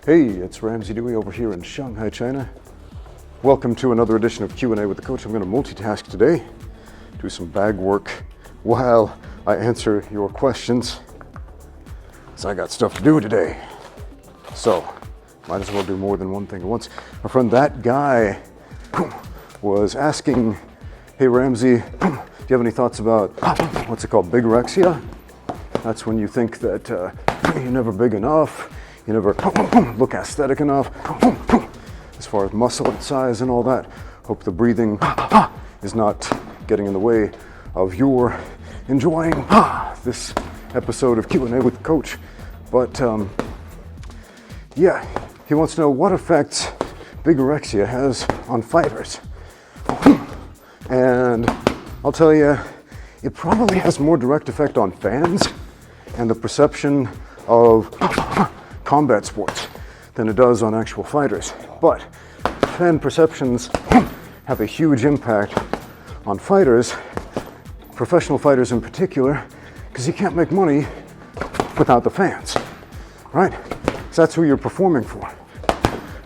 Hey, it's Ramsey Dewey over here in Shanghai, China. Welcome to another edition of Q&A with the Coach. I'm going to multitask today, do some bag work while I answer your questions. So I got stuff to do today. So, might as well do more than one thing at once. My friend, that guy was asking, hey Ramsey, do you have any thoughts about, what's it called, bigorexia? That's when you think that you're never big enough. You never look aesthetic enough as far as muscle and size and all that. Hope the breathing is not getting in the way of your enjoying this episode of Q&A with the Coach. But yeah, he wants to know what effects bigorexia has on fighters. And I'll tell you, it probably has more direct effect on fans and the perception of combat sports than it does on actual fighters. But fan perceptions have a huge impact on fighters, professional fighters in particular, because you can't make money without the fans, right? So that's who you're performing for.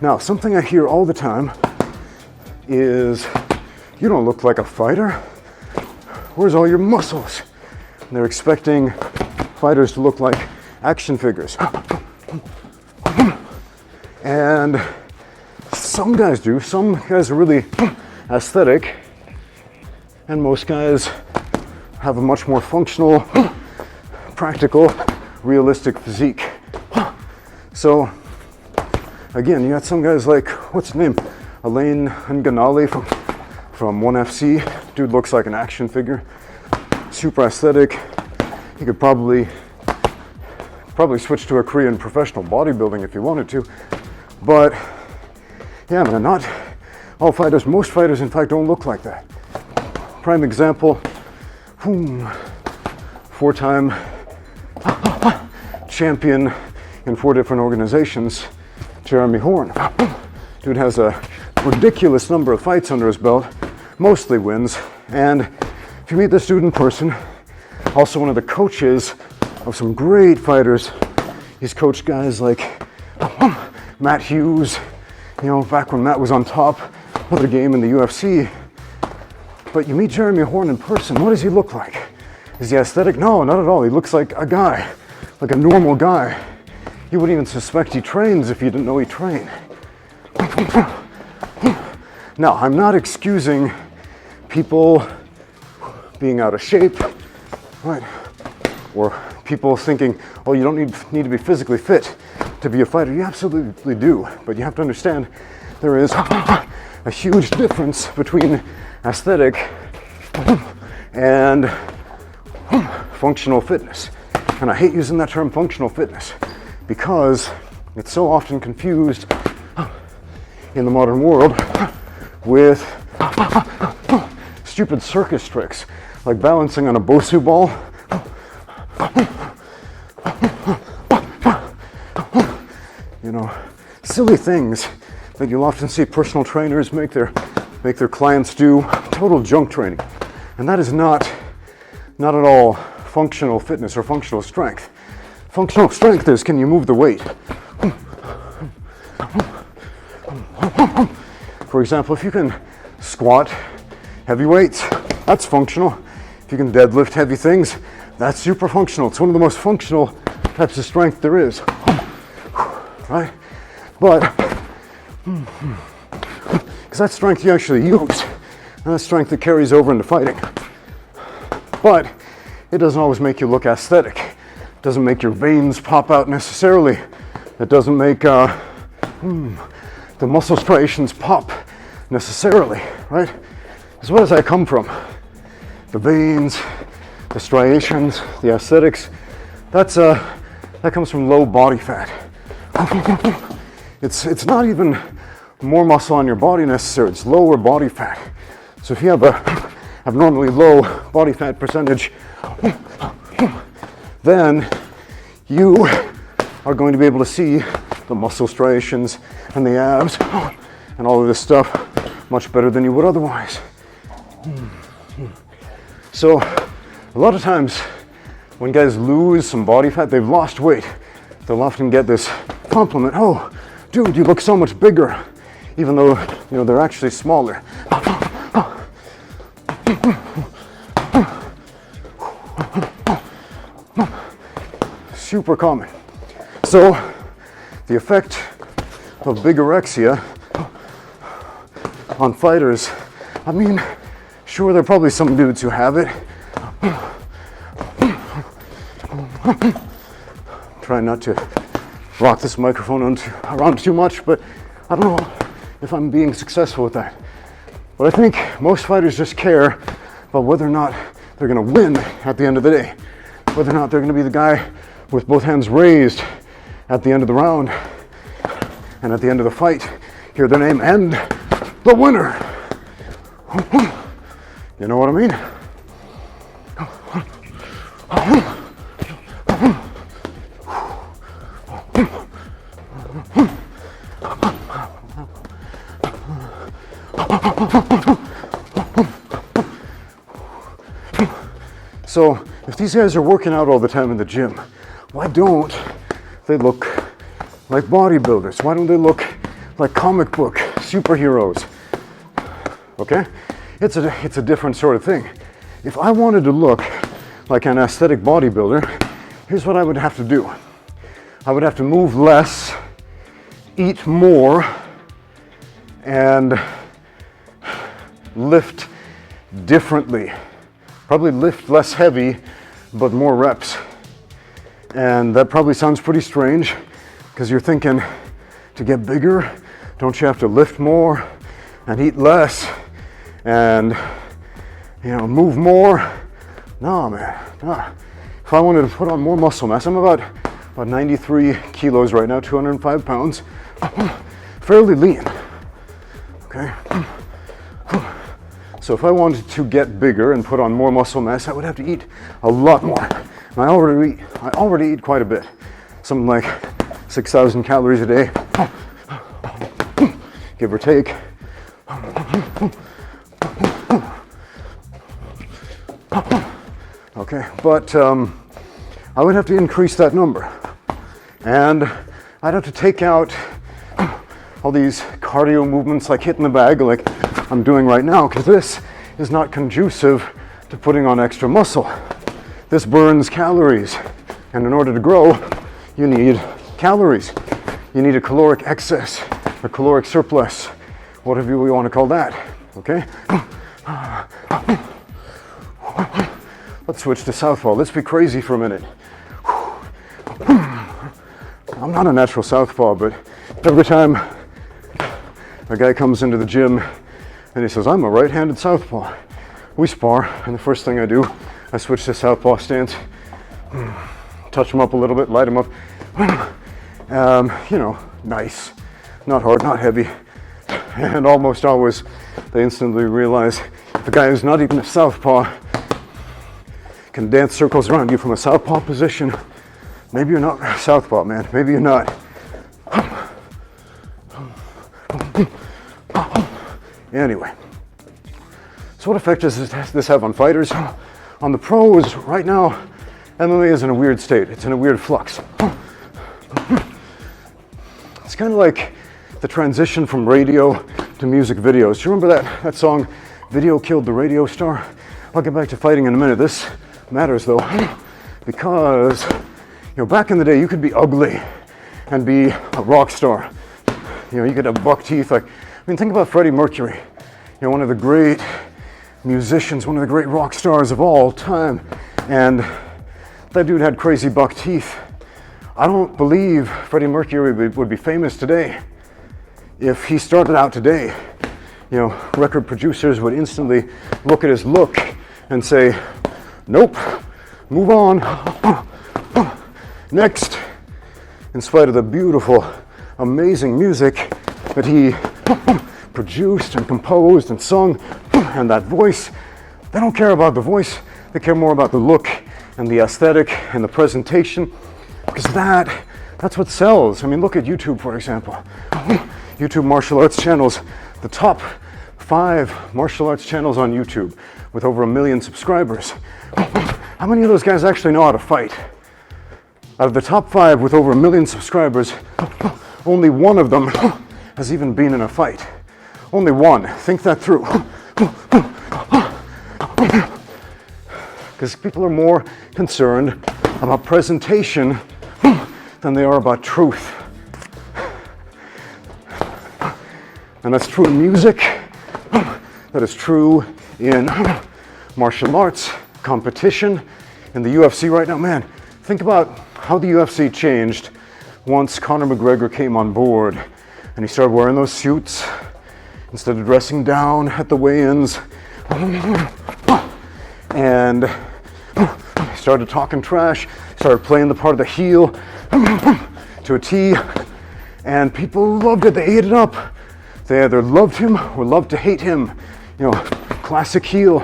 Now, something I hear all the time is, you don't look like a fighter. Where's all your muscles? And they're expecting fighters to look like action figures. And some guys do. Some guys are really aesthetic, and most guys have a much more functional, practical, realistic physique. So again, you got some guys like, what's his name? Alain Nganali from UFC. Dude looks like an action figure. Super aesthetic. He could probably switch to a Korean professional bodybuilding if he wanted to. But yeah, man, not all fighters, most fighters in fact don't look like that. Prime example, four-time champion in 4 different organizations, Jeremy Horn. Dude has a ridiculous number of fights under his belt, mostly wins. And if you meet this dude in person, also one of the coaches of some great fighters. He's coached guys like Matt Hughes, you know, back when Matt was on top of the game in the UFC. But you meet Jeremy Horn in person, what does he look like? Is he aesthetic? No, not at all. He looks like a guy, like a normal guy. You wouldn't even suspect he trains if you didn't know he trained. Now, I'm not excusing people being out of shape, right? Or people thinking, oh, you don't need to be physically fit to be a fighter. You absolutely do, but you have to understand there is a huge difference between aesthetic and functional fitness. And I hate using that term functional fitness because it's so often confused in the modern world with stupid circus tricks like balancing on a Bosu ball. You know, silly things that you'll often see personal trainers make their clients do, total junk training. And that is not at all functional fitness or functional strength. Functional strength is, can you move the weight? For example, if you can squat heavy weights, that's functional. If you can deadlift heavy things, that's super functional. It's one of the most functional types of strength there is. Right? But, because that's strength you actually use, and that's strength that carries over into fighting. But it doesn't always make you look aesthetic. It doesn't make your veins pop out necessarily. It doesn't make the muscle striations pop necessarily, right? As well as I come from, the veins, the striations, the aesthetics, that comes from low body fat. It's not even more muscle on your body necessarily, it's lower body fat. So if you have a abnormally low body fat percentage, then you are going to be able to see the muscle striations and the abs and all of this stuff much better than you would otherwise. So a lot of times when guys lose some body fat, they've lost weight, they'll often get this compliment. Oh, dude, you look so much bigger, even though, you know, they're actually smaller. Super common. So the effect of bigorexia on fighters, I mean, sure, there are probably some dudes who have it. Try not to rock this microphone around too much, but I don't know if I'm being successful with that. But I think most fighters just care about whether or not they're going to win at the end of the day, whether or not they're going to be the guy with both hands raised at the end of the round, and at the end of the fight, hear their name and the winner. You know what I mean? So if these guys are working out all the time in the gym, why don't they look like bodybuilders? Why don't they look like comic book superheroes? Okay? It's a different sort of thing. If I wanted to look like an aesthetic bodybuilder, here's what I would have to do. I would have to move less, eat more, and lift differently. Probably lift less heavy, but more reps. And that probably sounds pretty strange, because you're thinking, to get bigger, don't you have to lift more and eat less and, you know, move more? No, man, no. If I wanted to put on more muscle mass, I'm about 93 kilos right now, 205 pounds, fairly lean, okay? So if I wanted to get bigger and put on more muscle mass, I would have to eat a lot more. And I already eat quite a bit, something like 6,000 calories a day, give or take. Okay, but I would have to increase that number. And I'd have to take out all these cardio movements like hitting the bag like I'm doing right now, because this is not conducive to putting on extra muscle. This burns calories, and in order to grow, you need calories. You need a caloric excess, a caloric surplus, whatever we want to call that, okay? Let's switch to southpaw. Let's be crazy for a minute. I'm not a natural southpaw, but every time a guy comes into the gym and he says, I'm a right-handed southpaw, we spar, and the first thing I do, I switch to southpaw stance, touch him up a little bit, light him up, you know, nice, not hard, not heavy, and almost always they instantly realize the guy who's not even a southpaw can dance circles around you from a southpaw position. Maybe you're not southpaw, man, maybe you're not. Anyway, so what effect does this have on fighters? On the pros, right now, MMA is in a weird state. It's in a weird flux. It's kind of like the transition from radio to music videos. Do you remember that song, Video Killed the Radio Star? I'll get back to fighting in a minute. This matters though, because, you know, back in the day, you could be ugly and be a rock star. You know, you could have buck teeth. Like, I mean, think about Freddie Mercury, you know, one of the great musicians, one of the great rock stars of all time. And that dude had crazy buck teeth. I don't believe Freddie Mercury would be famous today if he started out today. You know, record producers would instantly look at his look and say, nope, move on, next. In spite of the beautiful, amazing music that he produced and composed and sung, and that voice, they don't care about the voice, they care more about the look and the aesthetic and the presentation, because that's what sells. I mean, look at YouTube, for example. YouTube martial arts channels, the top 5 martial arts channels on YouTube with over 1 million subscribers. How many of those guys actually know how to fight? Out of the top 5 with over 1 million subscribers, only one of them has even been in a fight. Only one. Think that through. Because people are more concerned about presentation than they are about truth. And that's true in music. That is true in martial arts, competition, in the UFC right now. Man, think about how the UFC changed once Conor McGregor came on board and he started wearing those suits instead of dressing down at the weigh-ins, and started talking trash, started playing the part of the heel to a T, and people loved it. They ate it up. They either loved him or loved to hate him. You know, classic heel.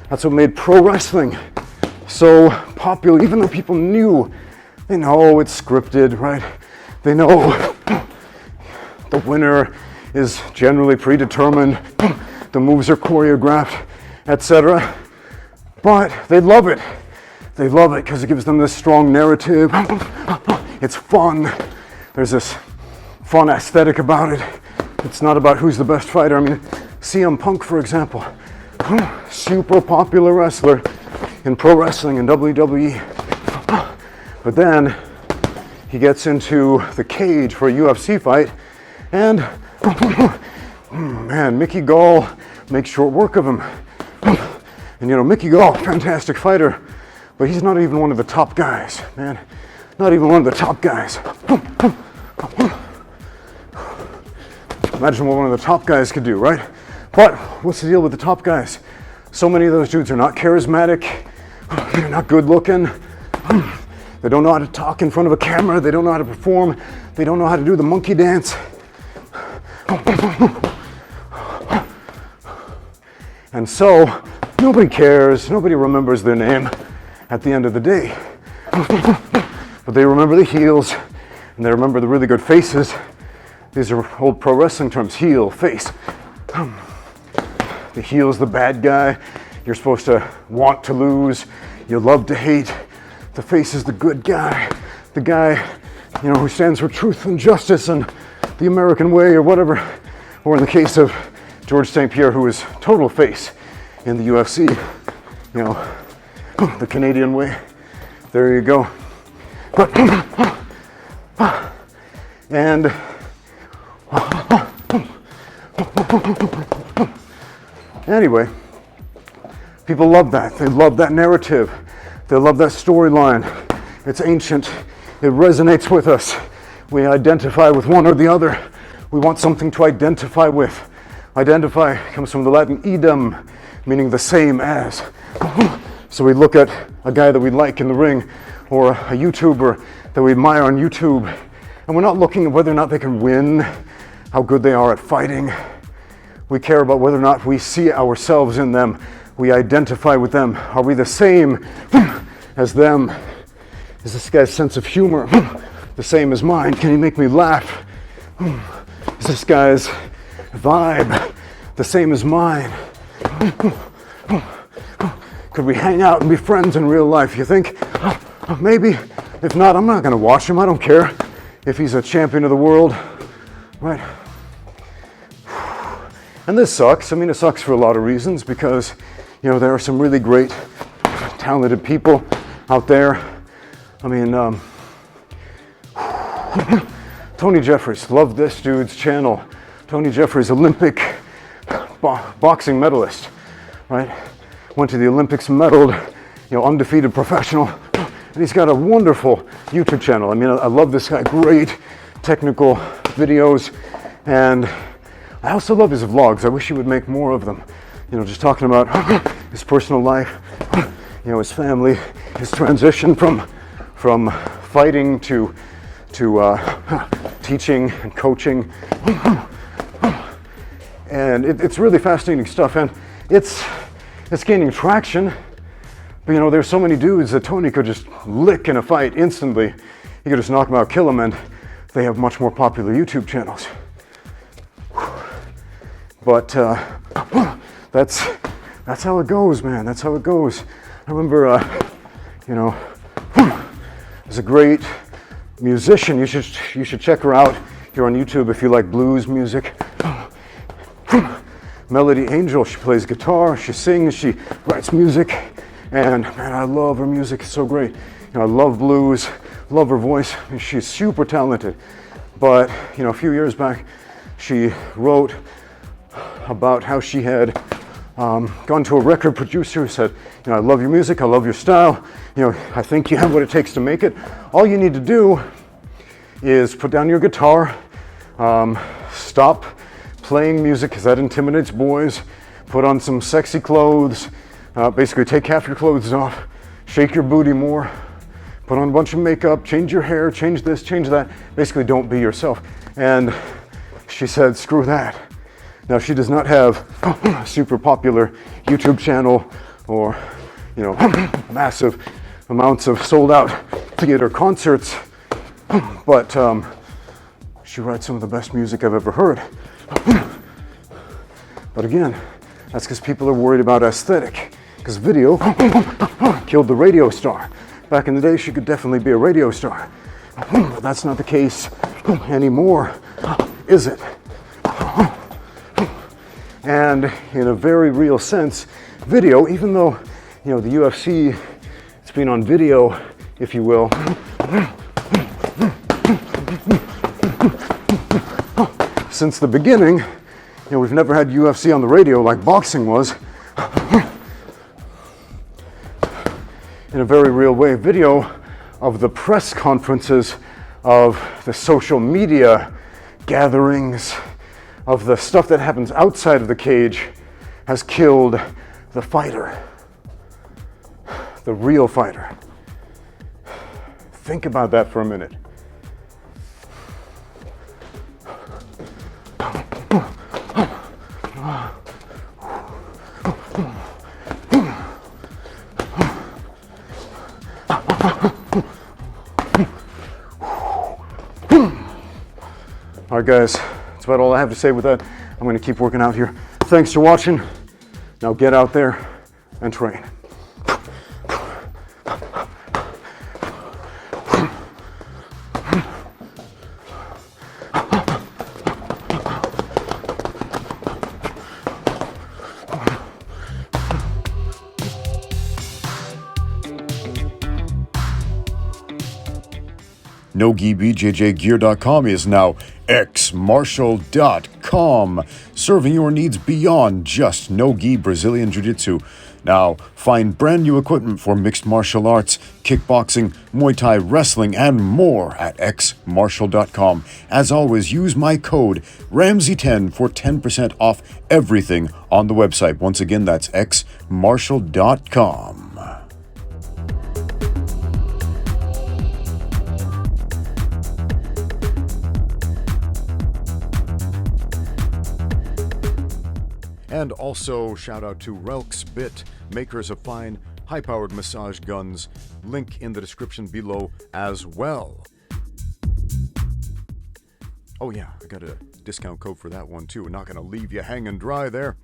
That's what made pro wrestling so popular, even though people knew, they know it's scripted, right? They know the winner is generally predetermined, the moves are choreographed, etc. But they love it. They love it because it gives them this strong narrative. It's fun. There's this fun aesthetic about it. It's not about who's the best fighter. I mean, CM Punk, for example, super popular wrestler in pro wrestling and WWE. But then he gets into the cage for a UFC fight, and man, Mickey Gall makes short work of him. And you know, Mickey Gall, fantastic fighter, but he's not even one of the top guys, man. Not even one of the top guys. Imagine what one of the top guys could do, right? But what's the deal with the top guys? So many of those dudes are not charismatic, they're not good looking, they don't know how to talk in front of a camera, they don't know how to perform, they don't know how to do the monkey dance. And so, nobody cares, nobody remembers their name at the end of the day. But they remember the heels, and they remember the really good faces. These are old pro wrestling terms, heel, face. The heel is the bad guy. You're supposed to want to lose. You love to hate. The face is the good guy. The guy, you know, who stands for truth and justice and the American way or whatever. Or in the case of George St. Pierre, who is total face in the UFC, you know, the Canadian way. There you go. But, and anyway, people love that. They love that narrative. They love that storyline. It's ancient. It resonates with us. We identify with one or the other. We want something to identify with. Identify comes from the Latin idem, meaning the same as. So we look at a guy that we like in the ring, or a YouTuber that we admire on YouTube, and we're not looking at whether or not they can win, how good they are at fighting. We care about whether or not we see ourselves in them. We identify with them. Are we the same as them? Is this guy's sense of humor the same as mine? Can he make me laugh? Is this guy's vibe the same as mine? Could we hang out and be friends in real life? You think? Maybe. If not, I'm not going to watch him. I don't care if he's a champion of the world. Right? And this sucks. I mean, it sucks for a lot of reasons because, you know, there are some really great, talented people out there. I mean, Tony Jeffries, love this dude's channel. Tony Jeffries, Olympic boxing medalist, right? Went to the Olympics, medaled, you know, undefeated professional. And he's got a wonderful YouTube channel. I mean, I love this guy, great technical videos. And I also love his vlogs. I wish he would make more of them. You know, just talking about his personal life, you know, his family, his transition from fighting to teaching and coaching. And it's really fascinating stuff. And it's gaining traction. But you know, there's so many dudes that Tony could just lick in a fight instantly. He could just knock them out, kill them, and they have much more popular YouTube channels. But that's how it goes, man. That's how it goes. I remember, you know, is a great musician. You should check her out here on YouTube if you like blues music. Melody Angel. She plays guitar, she sings, she writes music, and man, I love her music. It's so great. I love blues, love her voice. She's super talented. But a few years back, she wrote about how she had gone to a record producer who said, I love your music, I love your style, I think you have what it takes to make it. All you need to do is put down your guitar, stop playing music because that intimidates boys, put on some sexy clothes, basically take half your clothes off, shake your booty more, put on a bunch of makeup, change your hair, change this, change that, basically don't be yourself. And she said, screw that. Now, she does not have a super popular YouTube channel or, massive amounts of sold out theater concerts, but she writes some of the best music I've ever heard. But again, that's because people are worried about aesthetic, because video killed the radio star. Back in the day, she could definitely be a radio star, but that's not the case anymore, is it? And in a very real sense, video, even though, the UFC, it's been on video, if you will, since the beginning, we've never had UFC on the radio like boxing was. In a very real way, video of the press conferences, of the social media gatherings, of the stuff that happens outside of the cage has killed the fighter, the real fighter. Think about that for a minute. All right, guys, that's about all I have to say with that. I'm going to keep working out here. Thanks for watching. Now get out there and train. NoGiBJJGear.com is now xmartial.com, serving your needs beyond just no-gi Brazilian Jiu-Jitsu. Now, find brand new equipment for mixed martial arts, kickboxing, Muay Thai, wrestling, and more at xmartial.com. As always, use my code Ramsey10 for 10% off everything on the website. Once again, that's xmartial.com. And also, shout out to Relx Bit, makers of fine, high-powered massage guns. Link in the description below as well. Oh yeah, I got a discount code for that one too. Not gonna leave you hanging dry there.